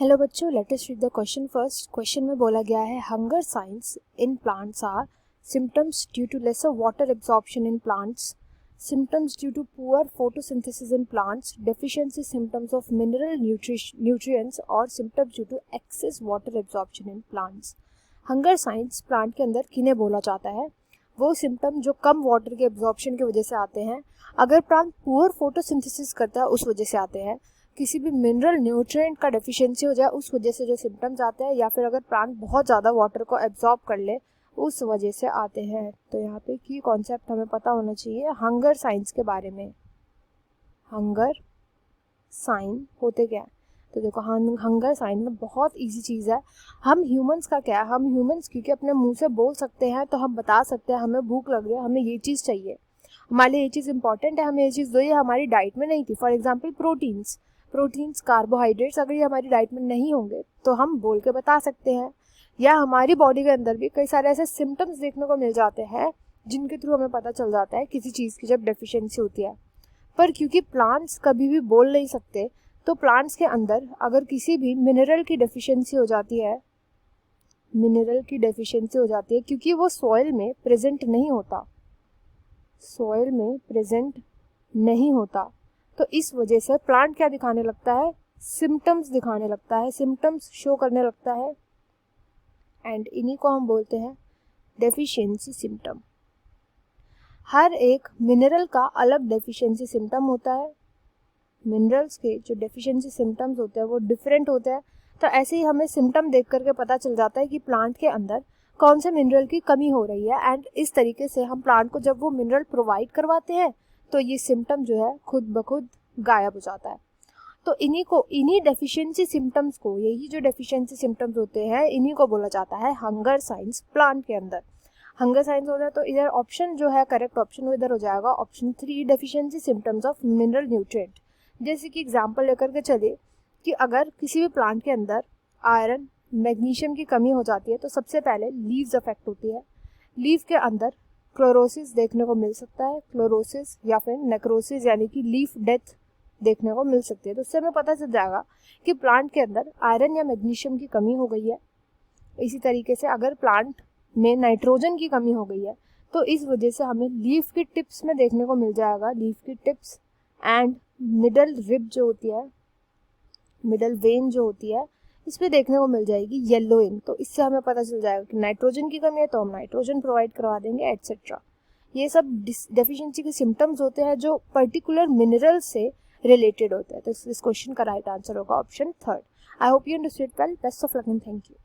Hello बच्चों, let us read the question first. Question में बोला गया है hunger signs in plants are symptoms due to lesser water absorption in plants, symptoms due to poor photosynthesis in plants, deficiency symptoms of mineral nutrients और symptoms due to excess water absorption in plants। Hunger science plant के अंदर किन्हें बोला जाता है? वो symptom जो कम water के एब्जॉर्प्शन की वजह से आते हैं, अगर प्लांट पुअर फोटोसिंथेसिस करता है उस वजह से आते हैं, किसी भी मिनरल न्यूट्रिएंट का डेफिशिएंसी हो जाए उस वजह से जो सिम्टम्स आते हैं, या फिर अगर प्लांट बहुत ज़्यादा वाटर को एब्जॉर्ब कर ले उस वजह से आते हैं। तो यहाँ पे की कॉन्सेप्ट हमें पता होना चाहिए हंगर साइंस के बारे में। हंगर साइन होते क्या है? तो देखो, हंगर साइन में बहुत इजी चीज़ है। हम ह्यूमंस का क्या है, हम ह्यूमंस क्योंकि अपने मुंह से बोल सकते हैं तो हम बता सकते हैं हमें भूख लग रही है, हमें ये चीज़ चाहिए, हमारे लिए ये चीज़ इंपॉर्टेंट है, हमें ये चीज़ दो, ये हमारी डाइट में नहीं थी। फॉर एग्जाम्पल प्रोटीन्स कार्बोहाइड्रेट्स अगर ये हमारी डाइट में नहीं होंगे तो हम बोल के बता सकते हैं। या हमारी बॉडी के अंदर भी कई सारे ऐसे सिम्टम्स देखने को मिल जाते हैं जिनके थ्रू हमें पता चल जाता है किसी चीज़ की जब डेफिशिएंसी होती है। पर क्योंकि प्लांट्स कभी भी बोल नहीं सकते, तो प्लांट्स के अंदर अगर किसी भी मिनरल की डेफिशिएंसी हो जाती है, क्योंकि वो सॉइल में प्रेजेंट नहीं होता, तो इस वजह से प्लांट क्या दिखाने लगता है? सिम्टम्स दिखाने लगता है, सिम्टम्स शो करने लगता है, एंड इन्हीं को हम बोलते हैं डेफिशिएंसी सिम्टम। हर एक मिनरल का अलग डेफिशिएंसी सिम्टम होता है। मिनरल्स के जो डेफिशिएंसी सिम्टम्स होते हैं वो डिफरेंट होते हैं। तो ऐसे ही हमें सिम्टम देख करके पता चल जाता है कि प्लांट के अंदर कौन से मिनरल की कमी हो रही है, एंड इस तरीके से हम प्लांट को जब वो मिनरल प्रोवाइड करवाते हैं तो ये सिम्टम जो है खुद ब खुद गायब हो जाता है। तो इन्हीं डेफिशिएंसी सिम्टम्स को, यही जो डेफिशिएंसी सिम्टम्स होते हैं, इन्हीं को बोला जाता है हंगर साइंस प्लांट के अंदर। हंगर साइंस हो जाए तो इधर ऑप्शन जो है, करेक्ट ऑप्शन वो इधर हो जाएगा option 3, deficiency symptoms of mineral nutrient. जैसे कि एग्जांपल लेकर के चले कि अगर किसी भी प्लांट के अंदर आयरन मैग्नीशियम की कमी हो जाती है तो सबसे पहले लीव्स अफेक्ट होती है। लीव के अंदर क्लोरोसिस देखने को मिल सकता है, क्लोरोसिस या फिर नेक्रोसिस यानी कि लीफ डेथ देखने को मिल सकती है। तो उससे हमें पता चल जाएगा कि प्लांट के अंदर आयरन या मैग्नीशियम की कमी हो गई है। इसी तरीके से अगर प्लांट में नाइट्रोजन की कमी हो गई है तो इस वजह से हमें लीफ की टिप्स में देखने को मिल जाएगा, लीफ की टिप्स एंड मिडल रिब जो होती है, मिडल वेन जो होती है, इस पे देखने को मिल जाएगी येलोइंग। तो इससे हमें पता चल जाएगा कि नाइट्रोजन की कमी है तो हम नाइट्रोजन प्रोवाइड करवा देंगे, एटसेट्रा। ये सब डेफिशिएंसी के सिम्टम्स होते हैं जो पर्टिकुलर मिनरल से रिलेटेड होते हैं। तो इस क्वेश्चन का राइट आंसर होगा option 3। I hope you understood well. Best of luck and thank you.